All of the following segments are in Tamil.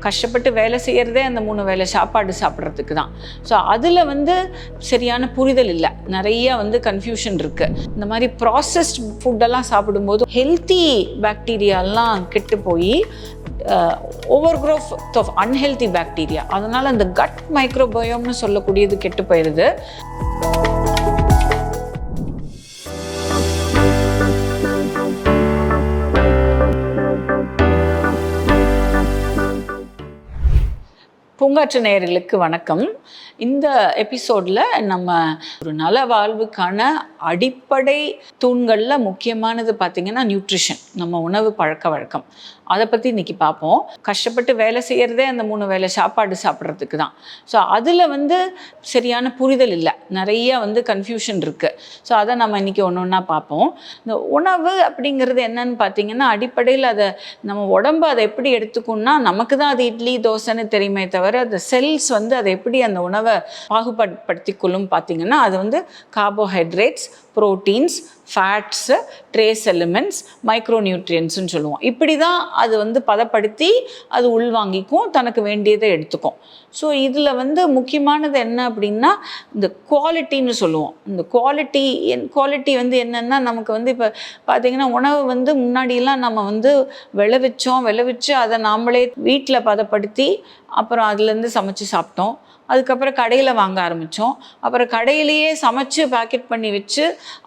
கஷ்டப்பட்டு வேலை செய்கிறதே அந்த 3 வேளை சாப்பாடு சாப்பிட்றதுக்கு தான். ஸோ அதில் வந்து சரியான புரிதல் இல்லை, நிறைய வந்து கன்ஃபியூஷன் இருக்குது. இந்த மாதிரி ப்ராசஸ்ட் ஃபுட்டெல்லாம் சாப்பிடும்போது ஹெல்த்தி பாக்டீரியாலாம் கெட்டு போய் over growth of unhealthy bacteria, அதனால் அந்த கட் மைக்ரோபயோம்னு சொல்லக்கூடியது கெட்டு போயிடுது. பூங்காற்று நேயர்களுக்கு வணக்கம். இந்த எபிசோடில் நம்ம ஒரு நல வாழ்வுக்கான அடிப்படை தூண்களில் முக்கியமானது பார்த்திங்கன்னா நியூட்ரிஷன், நம்ம உணவு பழக்க வழக்கம். அதை பற்றி இன்றைக்கி பார்ப்போம். கஷ்டப்பட்டு வேலை செய்கிறதே அந்த 3 வேளை சாப்பாடு சாப்பிட்றதுக்கு தான். ஸோ அதில் வந்து சரியான புரிதல் இல்லை, நிறைய வந்து கன்ஃபியூஷன் இருக்குது. ஸோ அதை நம்ம இன்றைக்கி ஒன்று ஒன்றா பார்ப்போம். இந்த உணவு அப்படிங்கிறது என்னன்னு பார்த்திங்கன்னா, அடிப்படையில் அதை நம்ம உடம்பு அதை எப்படி எடுத்துக்கணும்னா, நமக்கு தான் அது இட்லி தோசைன்னு தெரியுமே தவிர அந்த செல்ஸ் வந்து அதை எப்படி அந்த உணவை பாகுபடுத்தி கொள்ளும் பார்த்திங்கன்னா, அது வந்து கார்போஹைட்ரேட்ஸ், ப்ரோட்டீன்ஸ், ஃபேட்ஸு, ட்ரேஸ் எலிமெண்ட்ஸ், மைக்ரோநியூட்ரியன்ட்ஸ்னு சொல்லுவோம். இப்படி தான் அது வந்து பதப்படுத்தி அது உள்வாங்கிக்கும், தனக்கு வேண்டியதை எடுத்துக்கும். ஸோ இதில் வந்து முக்கியமானது என்ன அப்படின்னா, இந்த குவாலிட்டின்னு சொல்லுவோம். இந்த குவாலிட்டி வந்து என்னென்னா, நமக்கு வந்து இப்போ பார்த்திங்கன்னா உணவு வந்து முன்னாடியெல்லாம் நம்ம வந்து விளைவிச்சு அதை நாமளே வீட்டில் பதப்படுத்தி அப்புறம் அதுலேருந்து சமைச்சு சாப்பிட்டோம். அதுக்கப்புறம் கடையில் வாங்க ஆரம்பித்தோம். அப்புறம் கடையிலேயே சமைச்சு பேக்கெட் பண்ணி வச்சு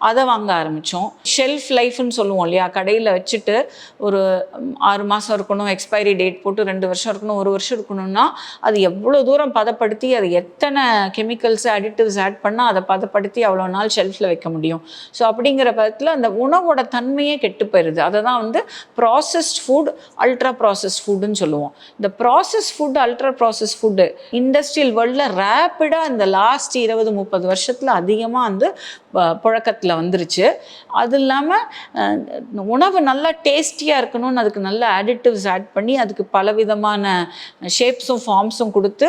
அதை வாங்க ஆரம்பித்தோம். ஷெல்ஃப் லைஃப்னு சொல்லுவோம் இல்லையா, கடையில் வச்சுட்டு ஒரு 6 மாதம் இருக்கணும், எக்ஸ்பைரி டேட் போட்டு 2 வருஷம் இருக்கணும், 1 வருஷம் இருக்கணும்னா அது எவ்வளோ தூரம் பதப்படுத்தி அது எத்தனை கெமிக்கல்ஸ் அடிட்டிவ்ஸ் ஆட் பண்ணால் அதை பதப்படுத்தி அவ்வளோ நாள் ஷெல்ஃபில் வைக்க முடியும். ஸோ அப்படிங்கிற பதத்தில் அந்த உணவோட தன்மையே கெட்டு போயிடுது. அதை தான் வந்து ப்ராசஸ்ட் ஃபுட், அல்ட்ரா ப்ராசஸ்ட் ஃபுட்டுன்னு சொல்லுவோம். இந்த process food, ultra process food industrial வேர்ல்டில் ரேப்பிடாக இந்த லாஸ்ட் 20-30 வருஷத்தில் அதிகமாக வந்து புழக்கத்தில் வந்துருச்சு. அது இல்லாமல் உணவு நல்லா டேஸ்டியாக இருக்கணும்னு அதுக்கு நல்ல அடிட்டிவ்ஸ் ஆட் பண்ணி அதுக்கு பலவிதமான ஷேப்ஸும் ஃபார்ம்ஸும் கொடுத்து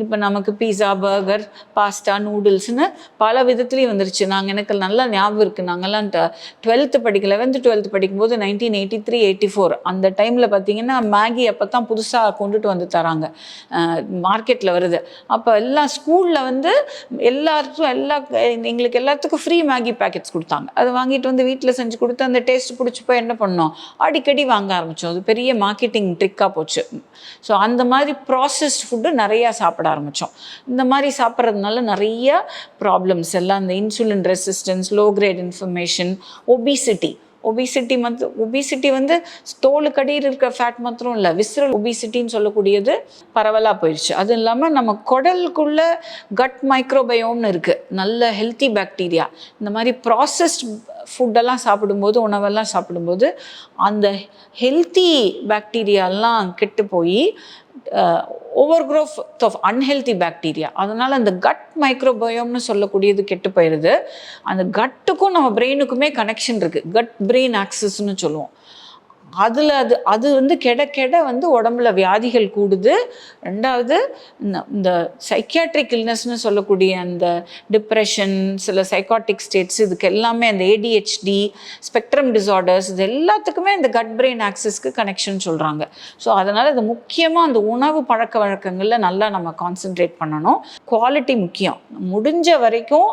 இப்போ நமக்கு பீஸா, பர்கர், பாஸ்தா, நூடுல்ஸ்னு பல விதத்துலேயும் வந்துருச்சு. எனக்கு நல்லா ஞாபகம் இருக்குது, நாங்கள்லாம் 11th படிக்கும்போது 1983-84 அந்த டைமில் பார்த்திங்கன்னா மேகி அப்போ தான் புதுசாக கொண்டுட்டு வந்து தராங்க, மார்க்கெட்டில் வருது. அப்போ எல்லாம் ஸ்கூலில் வந்து எங்களுக்கு எல்லாத்துக்கும் ஃப்ரீ மேகி பேக்கெட்ஸ் கொடுத்தாங்க. அதை வாங்கிட்டு வந்து வீட்டில் செஞ்சு கொடுத்து அந்த டேஸ்ட் பிடிச்சி போய் என்ன பண்ணோம், அடிக்கடி வாங்க ஆரம்பித்தோம். அது பெரிய மார்க்கெட்டிங் ட்ரிக்காக போச்சு. ஸோ அந்த மாதிரி ப்ராசஸ்ட் ஃபுட்டு நிறையா சாப்பிட ஆரம்பித்தோம். இந்த மாதிரி சாப்பிட்றதுனால நிறைய ப்ராப்ளம்ஸ் எல்லாம், இந்த insulin resistance, low great information, obesity வந்து தோலுக்கடியில் இருக்கிற ஃபேட் மாத்திரம் இல்லை, விஸ்ரல் ஒபிசிட்டின்னு சொல்லக்கூடியது பரவலாக போயிடுச்சு. அது இல்லாமல் நம்ம குடலுக்குள்ள கட் மைக்ரோபயோம்னு இருக்குது, நல்ல ஹெல்த்தி பாக்டீரியா. இந்த மாதிரி ப்ராசஸ்ட் ஃபுட்டெல்லாம் சாப்பிடும்போது, உணவெல்லாம் சாப்பிடும்போது அந்த ஹெல்த்தி பாக்டீரியாலாம் கெட்டு போய் over growth of unhealthy bacteria, அதனால் அந்த கட் மைக்ரோபயோம்னு சொல்லக்கூடியது கெட்டு போயிடுது. அந்த கட்டுக்கும் நம்ம பிரெயினுக்குமே கனெக்ஷன் இருக்குது, கட் பிரெயின் ஆக்சஸ்ன்னு சொல்லுவோம். அதில் அது வந்து கெட வந்து உடம்புல வியாதிகள் கூடுது. ரெண்டாவது இந்த சைக்கியாட்ரிக் இல்னஸ்ன்னு சொல்லக்கூடிய அந்த டிப்ரெஷன், சில சைக்காட்டிக் ஸ்டேட்ஸ், இதுக்கு எல்லாமே அந்த ADHD, ஸ்பெக்ட்ரம் டிஸார்டர்ஸ், இது எல்லாத்துக்குமே இந்த கட் பிரெயின் ஆக்சஸ்க்கு கனெக்ஷன் சொல்கிறாங்க. ஸோ அதனால் இது முக்கியமாக அந்த உணவு பழக்க வழக்கங்களில் நல்லா நம்ம கான்சென்ட்ரேட் பண்ணணும். குவாலிட்டி முக்கியம். முடிஞ்ச வரைக்கும்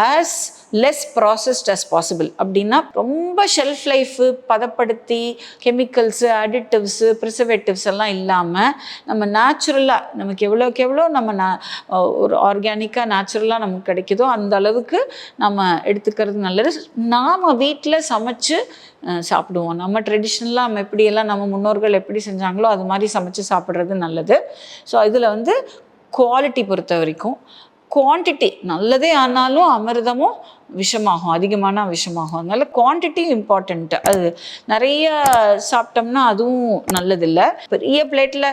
as less processed as possible. அப்படின்னா ரொம்ப ஷெல்ஃப் லைஃபு பதப்படுத்தி கெமிக்கல்ஸு, அடிட்டிவ்ஸு, ப்ரிசர்வேட்டிவ்ஸ் எல்லாம் இல்லாமல் நம்ம நேச்சுரலாக, நமக்கு எவ்வளோக்கு எவ்வளோ நம்ம ஒரு ஆர்கானிக்காக நேச்சுரலாக நமக்கு கிடைக்குதோ அந்த அளவுக்கு நம்ம எடுத்துக்கிறது நல்லது. நாம் வீட்டில் சமைச்சு சாப்பிடுவோம். நம்ம ட்ரெடிஷ்னலாக நம்ம எப்படியெல்லாம் நம்ம முன்னோர்கள் எப்படி செஞ்சாங்களோ அது மாதிரி சமைச்சு சாப்பிட்றது நல்லது. ஸோ இதில் வந்து குவாலிட்டி பொறுத்த வரைக்கும் குவான்டிட்டி நல்லதே ஆனாலும் அமிர்தமும் விஷமாகும், அதிகமான விஷமாகும். அதனால குவான்டிட்டியும் இம்பார்ட்டண்ட்டு. அது நிறைய சாப்பிட்டோம்னா அதுவும் நல்லதில்லை. பெரிய பிளேட்டில்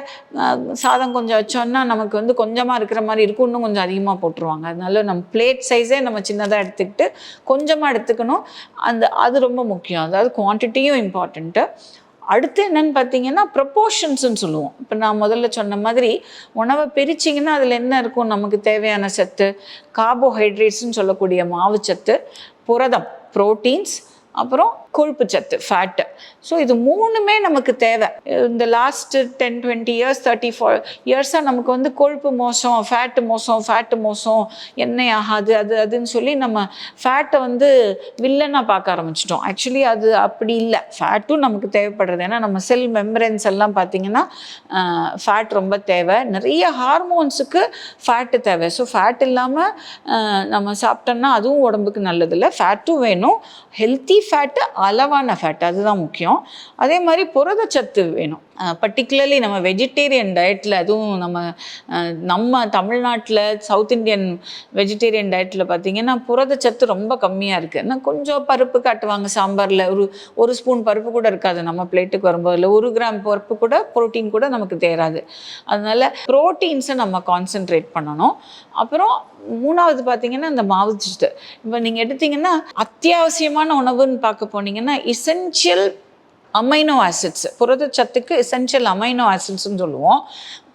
சாதம் கொஞ்சம் வச்சோன்னா நமக்கு வந்து கொஞ்சமாக இருக்கிற மாதிரி இருக்கும், இன்னும் கொஞ்சம் அதிகமாக போட்டுருவாங்க. அதனால நம்ம பிளேட் சைஸே நம்ம சின்னதாக எடுத்துக்கிட்டு கொஞ்சமாக எடுத்துக்கணும். அது ரொம்ப முக்கியம். அதாவது குவான்டிட்டியும் இம்பார்ட்டண்ட்டு. அடுத்து என்னன்னு பார்த்தீங்கன்னா ப்ரொப்போர்ஷன்ஸ்ன்னு சொல்லுவோம். இப்போ நான் முதல்ல சொன்ன மாதிரி உணவை பிரிச்சிங்கன்னா அதில் என்ன இருக்கும், நமக்கு தேவையான சத்து, கார்போஹைட்ரேட்ஸ்ன்னு சொல்லக்கூடிய மாவுச்சத்து, புரதம், ப்ரோட்டீன்ஸ், அப்புறம் கொழுப்பு சத்து ஃபேட்டு. ஸோ இது மூணுமே நமக்கு தேவை. இந்த லாஸ்ட் 10-20 இயர்ஸ் 34 இயர்ஸாக நமக்கு வந்து கொழுப்பு மோசம், ஃபேட்டு மோசம், எண்ணெய் ஆகாது, அதுன்னு சொல்லி நம்ம ஃபேட்டை வந்து வில்லனாக பார்க்க ஆரம்பிச்சிட்டோம். ஆக்சுவலி அது அப்படி இல்லை. ஃபேட்டும் நமக்கு தேவைப்படுறது. ஏன்னா நம்ம செல் மெம்பரன்ஸ் எல்லாம் பார்த்திங்கன்னா ஃபேட் ரொம்ப தேவை. நிறைய ஹார்மோன்ஸுக்கு ஃபேட்டு தேவை. ஸோ ஃபேட் இல்லாமல் நம்ம சாப்பிட்டோம்னா அதுவும் உடம்புக்கு நல்லதில்லை. ஃபேட்டும் வேணும். ஹெல்த்தி ஃபேட்டு, அளவான ஃபேட், அதுதான் முக்கியம். அதே மாதிரி புரதச்சத்து வேணும். பர்டிகுலர்லி நம்ம வெஜிடேரியன் டயட்டில், அதுவும் நம்ம தமிழ்நாட்டில் சவுத் இண்டியன் வெஜிடேரியன் டயட்டில் பார்த்திங்கன்னா புரதச்சத்து ரொம்ப கம்மியாக இருக்குது. ஏன்னா கொஞ்சம் பருப்பு காட்டுவாங்க சாம்பாரில், ஒரு ஸ்பூன் பருப்பு கூட இருக்காது நம்ம பிளேட்டுக்கு வரும்போது. இல்லை 1 கிராம் பருப்பு கூட, புரோட்டீன் கூட நமக்கு தேராது. அதனால் ப்ரோட்டீன்ஸை நம்ம கான்சென்ட்ரேட் பண்ணணும். அப்புறம் 3வது பார்த்திங்கன்னா இந்த மாவுச்சத்து. இப்போ நீங்கள் எடுத்திங்கன்னா அத்தியாவசியமான உணவுன்னு பார்க்க போனீங்கன்னா எசென்ஷியல் அமைனோ ஆசிட்ஸ், புரதச்சத்துக்கு எசென்ஷியல் அமைனோ ஆசிட்ஸ்ன்னு சொல்லுவோம்.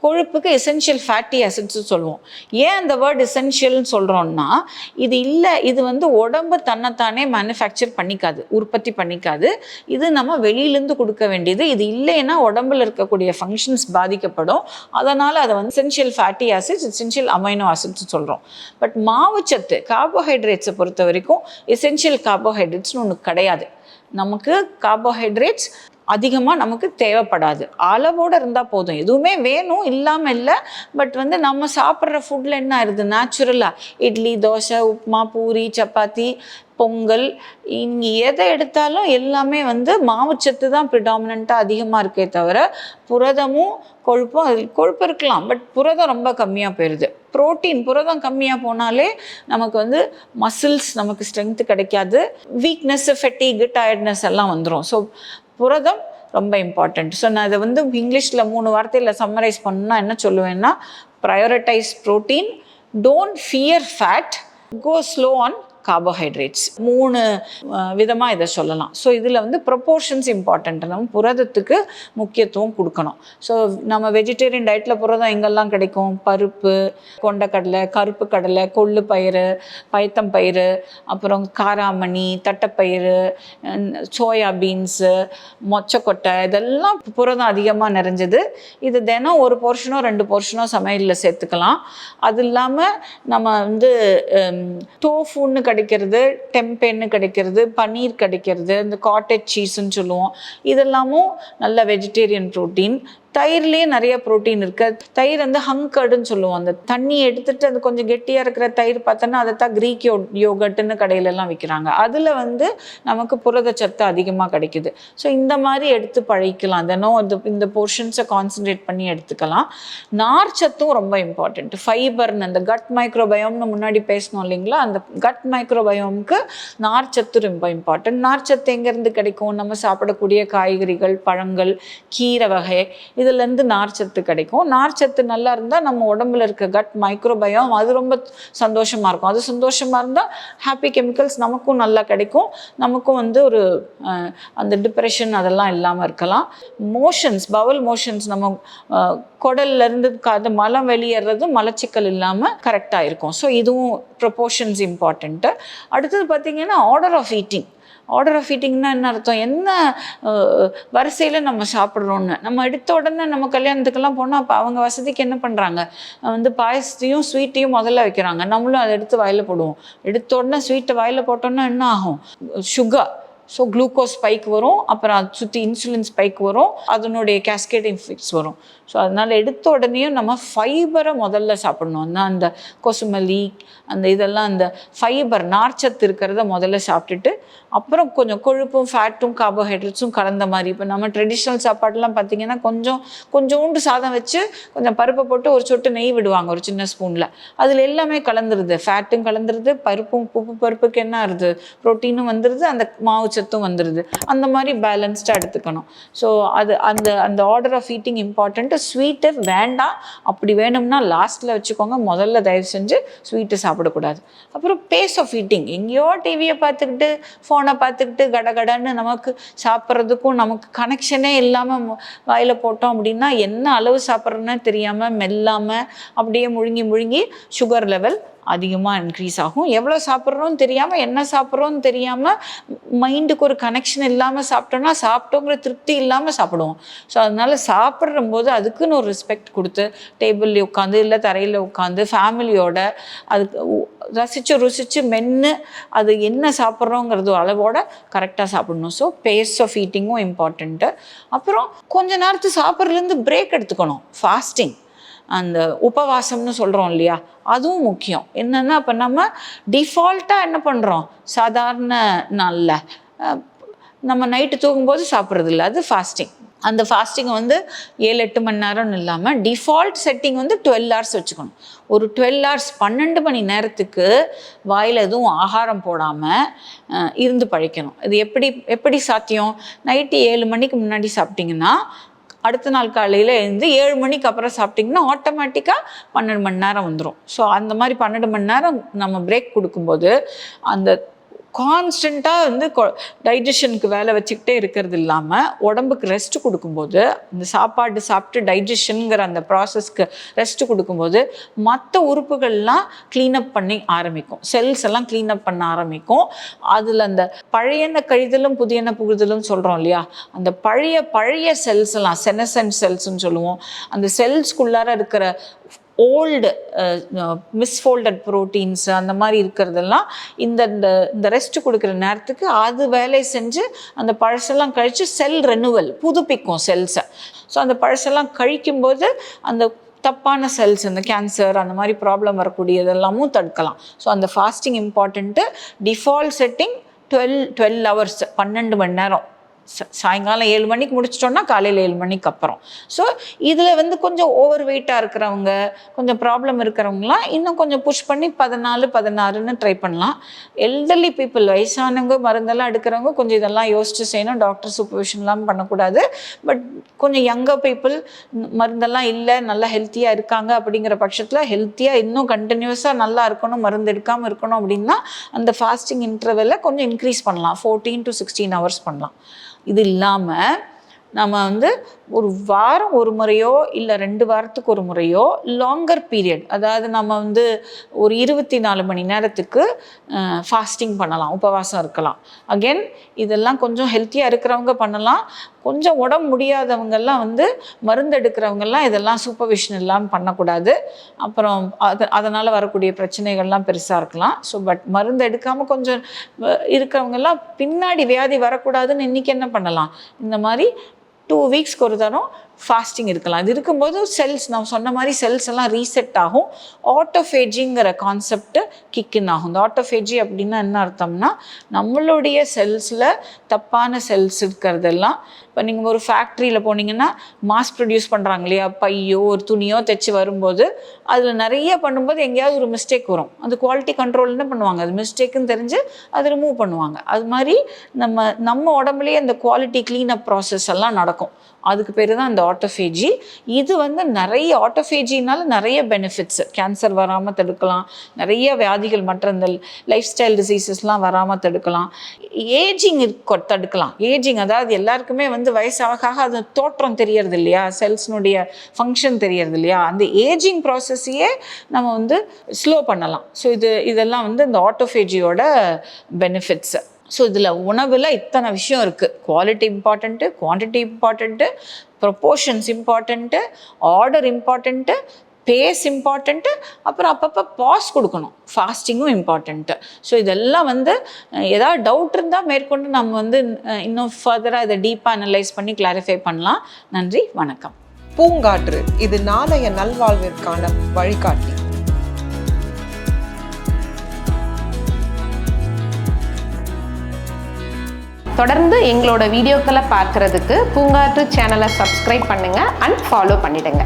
கொழுப்புக்கு எசென்ஷியல் ஃபேட்டி ஆசிட்ஸ் சொல்லுவோம். ஏன் அந்த வேர்ட் எசென்ஷியல்னு சொல்கிறோன்னா, இது இல்லை, இது வந்து உடம்பு தன்னைத்தானே மேனுஃபேக்சர் பண்ணிக்காது, உற்பத்தி பண்ணிக்காது. இது நம்ம வெளியிலேருந்து கொடுக்க வேண்டியது. இது இல்லைன்னா உடம்புல இருக்கக்கூடிய ஃபங்க்ஷன்ஸ் பாதிக்கப்படும். அதனால் அதை வந்து essential fatty acids, essential amino acids சொல்கிறோம். பட் மாவுச்சத்து, கார்போஹைட்ரேட்ஸை பொறுத்த வரைக்கும் எசென்ஷியல் கார்போஹைட்ரேட்ஸ்னு ஒன்று கிடையாது. நமக்கு கார்போஹைட்ரேட்ஸ் அதிகமாக நமக்கு தேவைப்படாது. அளவோடு இருந்தால் போதும். எதுவுமே வேணும், இல்லாமல் இல்லை. பட் வந்து நம்ம சாப்பிட்ற ஃபுட்டில் என்ன ஆயிடுது, நேச்சுரலாக இட்லி, தோசை, உப்புமா, பூரி, சப்பாத்தி, பொங்கல், இங்கே எதை எடுத்தாலும் எல்லாமே வந்து மாவுச்சத்து தான் ப்ரிடாமினண்ட்டாக அதிகமாக இருக்கே தவிர புரதமும் கொழுப்பும், அதில் கொழுப்பு இருக்கலாம், பட் புரதம் ரொம்ப கம்மியாக போயிடுது. புரதம் கம்மியாக போனாலே நமக்கு வந்து மசில்ஸ், நமக்கு ஸ்ட்ரென்த்து கிடைக்காது, வீக்னஸ், ஃபெட்டிக், டயர்ட்னஸ் எல்லாம் வந்துடும். ஸோ புரதம் ரொம்ப இம்பார்ட்டண்ட். ஸோ நான் இதை வந்து இங்கிலீஷில் 3 வார்த்தையில் சம்மரைஸ் பண்ணணும்னா என்ன சொல்லுவேன்னா, prioritise protein, don't fear fat, go slow on carbohydrates. 3 விதமாக இதை சொல்லலாம். ஸோ இதில் வந்து ப்ரொப்போர்ஷன்ஸ் இம்பார்ட்டண்ட். நம்ம புரதத்துக்கு முக்கியத்துவம் கொடுக்கணும். ஸோ நம்ம வெஜிடேரியன் டயட்டில் புரதம் எங்கெல்லாம் கிடைக்கும்? பருப்பு, கொண்டக்கடலை, கருப்பு கடலை, கொள்ளு பயிறு, பயத்தம்பயிறு, அப்புறம் காராமணி, தட்டைப்பயிறு, சோயா பீன்ஸு, மொச்சக்கொட்டை, இதெல்லாம் புரதம் அதிகமாக நிறைஞ்சது. இது தினம் 1 போர்ஷனோ 2 போர்ஷனோ சமையலில் சேர்த்துக்கலாம். அது இல்லாமல் நம்ம வந்து டோஃபுன்னு கிடைக்கிறது, டெம்பேன்னு கிடைக்கிறது, பன்னீர் கிடைக்கிறது, இந்த காட்டேஜ் சீஸ்ன்னு சொல்லுவோம். இதெல்லாமும் நல்ல வெஜிடேரியன் ப்ரோட்டீன். தயிர்லேயே நிறைய ப்ரோட்டீன் இருக்குது. தயிர் வந்து ஹங்கர்டுன்னு சொல்லுவோம். அந்த தண்ணி எடுத்துகிட்டு அது கொஞ்சம் கெட்டியாக இருக்கிற தயிர் பார்த்தோன்னா அதை தான் க்ரீக் யோகட்டுன்னு கடையிலெல்லாம் விற்கிறாங்க. அதில் வந்து நமக்கு புரதச்சத்து அதிகமாக கிடைக்குது. ஸோ இந்த மாதிரி எடுத்து பழகிக்கலாம். தினம் இந்த போர்ஷன்ஸை கான்சன்ட்ரேட் பண்ணி எடுத்துக்கலாம். நார்ச்சத்தும் ரொம்ப இம்பார்ட்டண்ட். ஃபைபர்னு அந்த கட் மைக்ரோபயோம்னு முன்னாடி பேசணும் இல்லைங்களா, அந்த கட் மைக்ரோபயோமுக்கு நார்ச்சத்து ரொம்ப இம்பார்ட்டண்ட். நார்ச்சத்து எங்கேருந்து கிடைக்கும்? நம்ம சாப்பிடக்கூடிய காய்கறிகள், பழங்கள், கீரை வகை, இதுலேருந்து நார்ச்சத்து கிடைக்கும். நார்ச்சத்து நல்லா இருந்தால் நம்ம உடம்புல இருக்க கட் மைக்ரோபயோம் அது ரொம்ப சந்தோஷமாக இருக்கும். அது சந்தோஷமாக இருந்தால் ஹாப்பி கெமிக்கல்ஸ் நமக்கும் நல்லா கிடைக்கும். நமக்கும் வந்து ஒரு அந்த டிப்ரெஷன் அதெல்லாம் இல்லாமல் இருக்கலாம். மோஷன்ஸ், பவல் மோஷன்ஸ், நம்ம குடல்லேருந்து அது மலம் வெளியேறதும் மலச்சிக்கல் இல்லாமல் கரெக்டாக இருக்கும். ஸோ இதுவும் ப்ரொப்போர்ஷன்ஸ் இம்பார்ட்டண்ட்டு. அடுத்தது பார்த்திங்கன்னா order of eating. Order of ஈட்டிங்னா என்ன அர்த்தம்? என்ன வரிசையில் நம்ம சாப்பிட்றோன்னு. நம்ம எடுத்த உடனே நம்ம கல்யாணத்துக்கெல்லாம் போனால் அப்போ அவங்க வசதிக்கு என்ன பண்ணுறாங்க, வந்து பாயசத்தையும் ஸ்வீட்டையும் முதல்ல வைக்கிறாங்க. நம்மளும் அதை எடுத்து வாயில் போடுவோம். எடுத்த உடனே ஸ்வீட்டை வாயில் போட்டோன்னா என்ன ஆகும்? சுகர், ஸோ குளுக்கோஸ் ஸ்பைக் வரும், அப்புறம் அது சுற்றி இன்சுலின் ஸ்பைக் வரும், அதனுடைய கேஸ்கேடிங் எஃபெக்ட்ஸ் வரும். ஸோ அதனால் எடுத்த உடனேயும் நம்ம ஃபைபரை முதல்ல சாப்பிடணும். அந்த கொசுமல்லி, அந்த இதெல்லாம், அந்த ஃபைபர் நார்ச்சத்து இருக்கிறத முதல்ல சாப்பிட்டுட்டு அப்புறம் கொஞ்சம் கொழுப்பும் ஃபேட்டும் கார்போஹைட்ரேட்ஸும் கலந்த மாதிரி. இப்போ நம்ம ட்ரெடிஷ்னல் சாப்பாடுலாம் பார்த்திங்கன்னா கொஞ்சோண்டு சாதம் வச்சு கொஞ்சம் பருப்பை போட்டு ஒரு சொட்டு நெய் விடுவாங்க ஒரு சின்ன ஸ்பூனில். அதில் எல்லாமே கலந்துருது, ஃபேட்டும் கலந்துருது, பருப்பும் உப்பு பருப்புக்கு என்ன ஆகுது, ப்ரோட்டீனும் வந்துடுது, அந்த மாவுச்சத்தும் வந்துடுது. அந்த மாதிரி பேலன்ஸ்டாக எடுத்துக்கணும். ஸோ அந்த order of eating important. Sweet வேண்டாம், அப்படி வேணும்னா லாஸ்ட்டில் வச்சுக்கோங்க. முதல்ல தயவு செஞ்சு ஸ்வீட்டு சாப்பிடக்கூடாது. அப்புறம் பேஸ் ஆஃப் ஈட்டிங். எங்கேயோ டிவியை பார்த்துக்கிட்டு ஃபோனை பார்த்துக்கிட்டு கடகடன்னு நமக்கு சாப்பிட்றதுக்கும் நமக்கு கனெக்ஷனே இல்லாமல் வாயில் போட்டோம் அப்படின்னா என்ன அளவு சாப்பிட்றோன்னு தெரியாமல் மெல்லாமல் அப்படியே முழுங்கி சுகர் லெவல் அதிகமாக இன்க்ரீஸ் ஆகும். எவ்வளோ சாப்பிட்றோன்னு தெரியாமல், என்ன சாப்பிட்றோன்னு தெரியாமல், மைண்டுக்கு ஒரு கனெக்ஷன் இல்லாமல் சாப்பிட்டோன்னா சாப்பிட்டோங்கிற திருப்தி இல்லாமல் சாப்பிடுவோம். ஸோ அதனால் சாப்பிட்றம்போது அதுக்குன்னு ஒரு ரெஸ்பெக்ட் கொடுத்து டேபிள்ல உட்காந்து இல்லை தரையில் உட்காந்து ஃபேமிலியோட அதுக்கு ருசித்து மென்று அது என்ன சாப்பிட்றோங்கிறது அளவோட கரெக்டாக சாப்பிடணும். ஸோ பேஸ் ஆஃப் ஈட்டிங்கும் இம்பார்ட்டண்ட்டு. அப்புறம் கொஞ்ச நேரத்துக்கு சாப்பிட்றதுலேருந்து பிரேக் எடுத்துக்கணும். ஃபாஸ்டிங், அந்த உபவாசம்னு சொல்கிறோம் இல்லையா, அதுவும் முக்கியம். என்னென்னா இப்போ நம்ம டிஃபால்ட்டாக என்ன பண்ணுறோம், சாதாரண நாளில் நம்ம நைட்டு தூங்கும்போது சாப்பிட்றது இல்லை, அது ஃபாஸ்டிங். அந்த ஃபாஸ்டிங்கை வந்து 7-8 மணி நேரம்னு இல்லாமல் டிஃபால்ட் செட்டிங் வந்து 12 hours வச்சுக்கணும். ஒரு 12 hours 12 மணி நேரத்துக்கு வாயில் எதுவும் ஆகாரம் போடாமல் இருந்து பழிக்கணும். இது எப்படி சாத்தியம்? நைட்டு 7 மணிக்கு முன்னாடி சாப்பிட்டிங்கன்னா அடுத்த நாள் காலையில் எழுந்து 7 மணிக்கு அப்புறம் சாப்பிட்டிங்கன்னா ஆட்டோமேட்டிக்காக 12 மணி நேரம் வந்துடும். ஸோ அந்த மாதிரி 12 மணி நேரம் நம்ம பிரேக் கொடுக்கும்போது அந்த கான்ஸ்டண்ட்டாக வந்து டைஜஷனுக்கு வேலை வச்சுக்கிட்டே இருக்கிறது இல்லாமல் உடம்புக்கு ரெஸ்ட் கொடுக்கும்போது, இந்த சாப்பாடு சாப்பிட்டு டைஜஷனுங்கிற அந்த ப்ராசஸ்க்கு ரெஸ்ட் கொடுக்கும்போது மற்ற உறுப்புகள்லாம் க்ளீனப் பண்ணி ஆரம்பிக்கும், செல்ஸ் எல்லாம் க்ளீனப் பண்ண ஆரம்பிக்கும். அதில் அந்த பழையன கழிதலும் புதியன புகுதலும் சொல்கிறோம் இல்லையா, அந்த பழைய செல்ஸ் எல்லாம் செனசென்ட் செல்ஸ்ன்னு சொல்லுவோம். அந்த செல்ஸ்குள்ளார இருக்கிற ஓல்டு மிஸ்ஃபோல்டட் ப்ரோட்டீன்ஸ் அந்த மாதிரி இருக்கிறதெல்லாம் இந்த ரெஸ்ட் கொடுக்குற நேரத்துக்கு அது வேலையை செஞ்சு அந்த பழசெல்லாம் கழித்து செல் ரெனுவல் புதுப்பிக்கும் செல்ஸை. ஸோ அந்த பழசெல்லாம் கழிக்கும்போது அந்த தப்பான செல்ஸ், இந்த கேன்சர் அந்த மாதிரி ப்ராப்ளம் வரக்கூடியதெல்லாமும் தடுக்கலாம். ஸோ அந்த fasting important. Default setting 12 hours 12 மணி நேரம். சாயங்காலம் 7 மணிக்கு முடிச்சிட்டோன்னா காலையில் 7 மணிக்கு அப்புறம். ஸோ இதில் வந்து கொஞ்சம் ஓவர் வெயிட்டாக இருக்கிறவங்க, கொஞ்சம் ப்ராப்ளம் இருக்கிறவங்களாம் இன்னும் கொஞ்சம் புஷ் பண்ணி 14-16ன்னு ட்ரை பண்ணலாம். எல்டர்லி பீப்புள், வயசானவங்க, மருந்தெல்லாம் எடுக்கிறவங்க கொஞ்சம் இதெல்லாம் யோசிச்சு செய்யணும். டாக்டர் சூப்பர்விஷன்லாம் பண்ணக்கூடாது. பட் கொஞ்சம் யங்கர் பீப்புள், மருந்தெல்லாம் இல்லை, நல்லா ஹெல்த்தியாக இருக்காங்க அப்படிங்கிற பட்சத்தில் ஹெல்த்தியாக இன்னும் கண்டினியூஸாக நல்லா இருக்கணும், மருந்து எடுக்காமல் இருக்கணும் அப்படின்னா அந்த ஃபாஸ்டிங் இன்டர்வெல்லை கொஞ்சம் இன்க்ரீஸ் பண்ணலாம். 14 to 16 hours பண்ணலாம். இது இல்லாமல் நம்ம வந்து ஒரு வாரம் ஒரு முறையோ இல்லை 2 வாரத்துக்கு ஒரு முறையோ லாங்கர் பீரியட், அதாவது நம்ம வந்து ஒரு 24 மணி நேரத்துக்கு ஃபாஸ்டிங் பண்ணலாம், உபவாசம் இருக்கலாம். அகெயின் இதெல்லாம் கொஞ்சம் ஹெல்த்தியாக இருக்கிறவங்க பண்ணலாம். கொஞ்சம் உடம்பு முடியாதவங்கெல்லாம் வந்து மருந்து எடுக்கிறவங்கெல்லாம் இதெல்லாம் சூப்பர்விஷன் இல்லாமல் பண்ணக்கூடாது. அப்புறம் அதனால் வரக்கூடிய பிரச்சனைகள்லாம் பெருசாக இருக்கலாம். ஸோ பட் மருந்து எடுக்காமல் கொஞ்சம் இருக்கிறவங்கெல்லாம் பின்னாடி வியாதி வரக்கூடாதுன்னு இன்றைக்கி என்ன பண்ணலாம், இந்த மாதிரி 2 weeksக்கு ஒரு தரம் ஃபாஸ்டிங் இருக்கலாம். இது இருக்கும்போது செல்ஸ், நான் சொன்ன மாதிரி செல்ஸ் எல்லாம் ரீசெட் ஆகும். ஆட்டோஃபேஜிங்கிற கான்செப்ட் கிக்கின் ஆகும். இந்த ஆட்டோஃபேஜி அப்படின்னா என்ன அர்த்தம்னா, நம்மளுடைய செல்ஸில் தப்பான செல்ஸ் இருக்கிறதெல்லாம், இப்போ நீங்கள் ஒரு ஃபேக்ட்ரியில் போனீங்கன்னா மாஸ் ப்ரொடியூஸ் பண்ணுறாங்க இல்லையா, பையோ ஒரு துணியோ தைச்சி வரும்போது அதில் நிறைய பண்ணும்போது எங்கேயாவது ஒரு மிஸ்டேக் வரும். அந்த குவாலிட்டி கண்ட்ரோல் என்ன பண்ணுவாங்க, அது மிஸ்டேக்குன்னு தெரிஞ்சு அதை ரிமூவ் பண்ணுவாங்க. அது மாதிரி நம்ம உடம்புலேயே அந்த குவாலிட்டி க்ளீனப் ப்ராசஸ் எல்லாம் நடக்கும். அதுக்கு பேர் தான் இந்த ஆட்டோஃபேஜி. இது வந்து நிறைய ஆட்டோஃபேஜினால நிறைய பெனிஃபிட்ஸ், கேன்சர் வராமல் தடுக்கலாம், நிறைய வியாதிகள் மற்ற இந்த லைஃப் ஸ்டைல் டிசீசஸ்லாம் வராமல் தடுக்கலாம், ஏஜிங் தடுக்கலாம். ஏஜிங் அதாவது எல்லாருக்குமே வந்து வயசாக அது தோற்றம் தெரியறது இல்லையா, செல்ஸ்னுடைய ஃபங்க்ஷன் தெரியறது இல்லையா, அந்த ஏஜிங் ப்ராசஸையே நம்ம வந்து ஸ்லோ பண்ணலாம். ஸோ இதெல்லாம் வந்து இந்த ஆட்டோஃபேஜியோட பெனிஃபிட்ஸு. ஸோ இதில் உணவில் இத்தனை விஷயம் இருக்குது. Quality important, quantity important, proportions important, order important, pace important, அப்புறம் அப்பப்போ பாஸ் கொடுக்கணும், ஃபாஸ்டிங்கும் இம்பார்ட்டண்ட்டு. ஸோ இதெல்லாம் வந்து ஏதாவது டவுட் இருந்தால் மேற்கொண்டு நம்ம வந்து இன்னும் ஃபர்தராக இதை டீப்பாக அனலைஸ் பண்ணி கிளாரிஃபை பண்ணலாம். நன்றி, வணக்கம். பூங்காற்று, இது நாளைய நல்வாழ்விற்கான வழிகாட்டி. தொடர்ந்து எங்களோட வீடியோக்களை பார்க்குறதுக்கு பூங்காற்று சேனலை சப்ஸ்கிரைப் பண்ணுங்கள் அண்ட் ஃபாலோ பண்ணிடுங்க.